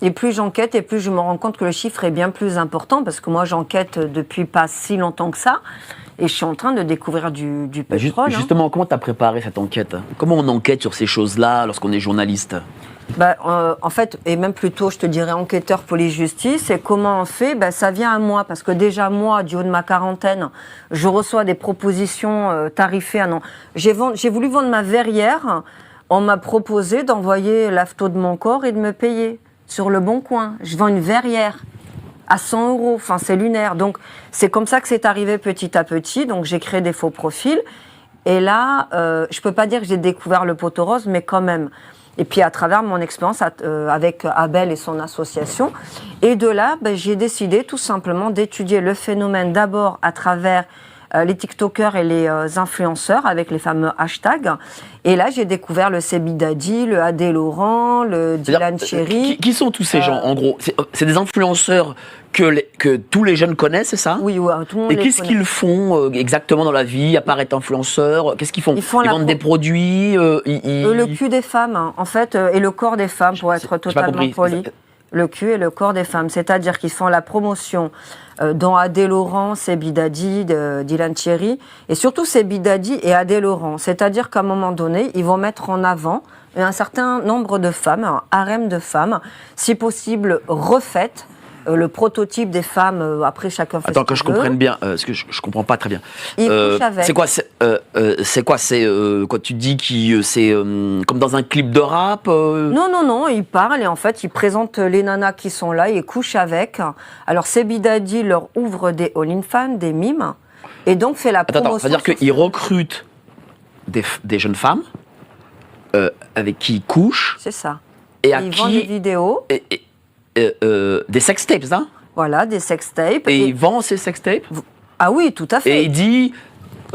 Et plus j'enquête, et plus je me rends compte que le chiffre est bien plus important, parce que moi, j'enquête depuis pas si longtemps que ça, et je suis en train de découvrir du pétrole. Justement, comment tu as préparé cette enquête? Comment on enquête sur ces choses-là lorsqu'on est journaliste? En fait, et même plutôt, je te dirais enquêteur police-justice, et comment on fait? Ça vient à moi, parce que déjà moi, du haut de ma quarantaine, je reçois des propositions tarifées. J'ai voulu vendre ma verrière, on m'a proposé d'envoyer la photo de mon corps et de me payer sur le bon coin. Je vends une verrière à 100 €, enfin c'est lunaire. Donc c'est comme ça que c'est arrivé petit à petit, donc j'ai créé des faux profils, et là, je peux pas dire que j'ai découvert le poteau rose, mais quand même. Et puis à travers mon expérience avec Abel et son association. Et de là, j'ai décidé tout simplement d'étudier le phénomène d'abord à travers les TikTokers et les influenceurs avec les fameux hashtags. Et là, j'ai découvert le Sebi Daddy, le Adé Laurent, le Dylan Cherry. Qui sont tous ces gens, en gros? C'est des influenceurs que tous les jeunes connaissent, c'est ça? Oui, tout le monde les connaît. Et qu'est-ce qu'ils font exactement dans la vie, à part être influenceurs? Qu'est-ce qu'ils font? Ils vendent des produits Le cul des femmes, hein, en fait, et le corps des femmes, pour être totalement poli. Le cul et le corps des femmes, c'est-à-dire qu'ils font la promotion dans Adé Laurent, Sebi Daddy, Dylan Cherry, et surtout Sebi Daddy et Adé Laurent. C'est-à-dire qu'à un moment donné, ils vont mettre en avant un certain nombre de femmes, un harem de femmes, si possible refaites, le prototype des femmes, après chacun fait ce qu'il veut. Attends, que je comprenne bien, parce que je ne comprends pas très bien. Ils couchent avec. C'est quoi quand tu dis que c'est comme dans un clip de rap Non, ils parlent et en fait, ils présentent les nanas qui sont là, ils couchent avec. Alors, Sebi Daddy leur ouvre des all-in-fans, des mimes, et donc fait la promotion. Attends, c'est-à-dire qu'ils recrutent des jeunes femmes avec qui ils couchent. C'est ça. Et à ils qui vendent des vidéos. Des sextapes, hein? Voilà, des sextapes. Et il vend ces sextapes? Ah oui, tout à fait. Et il dit,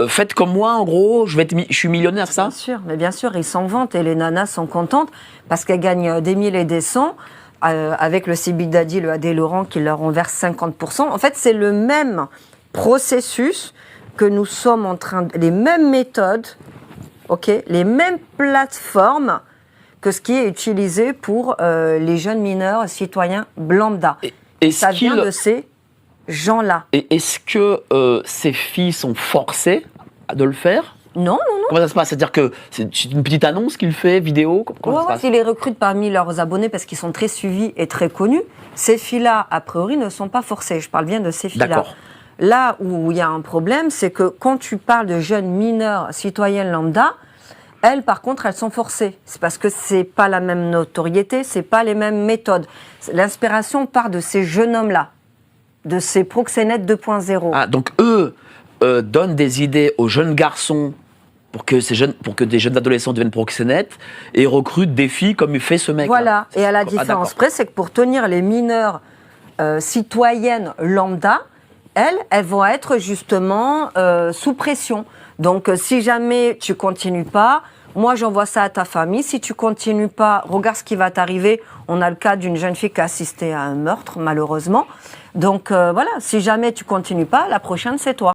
faites comme moi, en gros, je suis millionnaire, ça? Bien sûr, mais bien sûr, ils s'en vantent et les nanas sont contentes parce qu'elles gagnent des mille et des cents avec le Sebi Daddy, le Adé Laurent qui leur en verse 50%. En fait, c'est le même processus que nous sommes en train les mêmes méthodes, les mêmes plateformes que ce qui est utilisé pour les jeunes mineurs citoyens lambda. Et ça vient de ces gens-là. Et est-ce que ces filles sont forcées de le faire? Non. Comment ça se passe? C'est-à-dire que c'est une petite annonce qu'il fait, vidéo? Comment ça se passe? Ils les recrutent parmi leurs abonnés parce qu'ils sont très suivis et très connus. Ces filles-là, a priori, ne sont pas forcées. Je parle bien de ces filles-là. D'accord. Là où il y a un problème, c'est que quand tu parles de jeunes mineurs citoyennes lambda, elles, par contre, elles sont forcées. C'est parce que c'est pas la même notoriété, c'est pas les mêmes méthodes. L'inspiration part de ces jeunes hommes-là, de ces proxénètes 2.0. Ah, donc eux donnent des idées aux jeunes garçons pour que des jeunes adolescents deviennent proxénètes et recrutent des filles comme il fait ce mec. Voilà. Et à la différence près, c'est que pour tenir les mineurs citoyennes lambda, elles vont être justement sous pression. Donc, si jamais tu continues pas, moi j'envoie ça à ta famille. Si tu continues pas, regarde ce qui va t'arriver. On a le cas d'une jeune fille qui a assisté à un meurtre, malheureusement. Donc voilà, si jamais tu continues pas, la prochaine c'est toi.